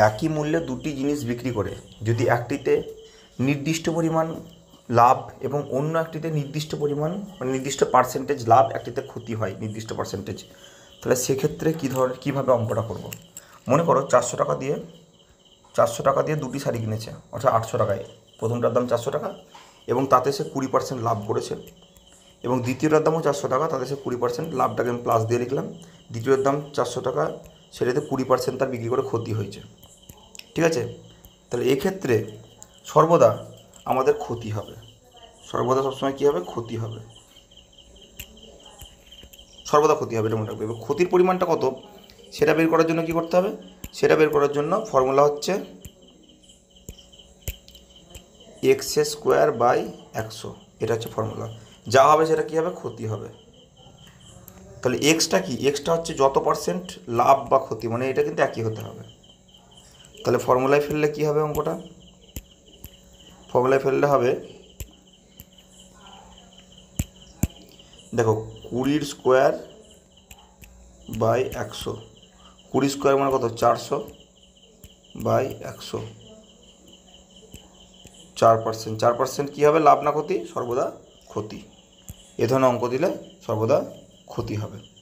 একই মূল্যে দুটি জিনিস বিক্রি করে যদি একটিতে নির্দিষ্ট পরিমাণ লাভ এবং অন্য একটিতে নির্দিষ্ট পরিমাণ মানে নির্দিষ্ট পার্সেন্টেজ লাভ, একটিতে ক্ষতি হয় নির্দিষ্ট পার্সেন্টেজ, তাহলে সেক্ষেত্রে কীভাবে অঙ্কটা করব। মনে করো 400 টাকা দিয়ে দুটি শাড়ি কিনেছে, অর্থাৎ 800 টাকায়। প্রথমটার দাম 400 টাকা এবং তাতে সে 20% লাভ করেছে, এবং দ্বিতীয়টার দামও 400 টাকা, তাতে সে 20% লাভটাকে আমি প্লাস দিয়ে লিখলাম। দ্বিতীয়টার দাম 400 টাকা, সেটাতে 20% তার বিক্রি করে ক্ষতি হয়েছে। ঠিক আছে, তাহলে এক্ষেত্রে সর্বদা আমাদের ক্ষতি হবে, সর্বদা সবসময় কী হবে, ক্ষতি হবে, সর্বদা ক্ষতি হবে, এটা মনে রাখবে। এবার ক্ষতির পরিমাণটা কত সেটা বের করার জন্য কী করতে হবে, সেটা বের করার জন্য ফর্মুলা হচ্ছে x²/100, এটা হচ্ছে ফর্মুলা। যা হবে সেটা কী হবে, ক্ষতি হবে। তাহলে এক্সটা কি, এক্সটা হচ্ছে যত পার্সেন্ট লাভ বা ক্ষতি, মানে এটা কিন্তু একই হতে হবে। তাহলে ফর্মুলায় ফেললে কী হবে অঙ্কটা, ফর্মুলায় ফেললে হবে, দেখো 20²/100, 20² মানে কত, 400/100, 4%, 4% কী হবে, লাভ না ক্ষতি, সর্বদা ক্ষতি। এ ধরনের অঙ্ক দিলে সর্বদা ক্ষতি হবে।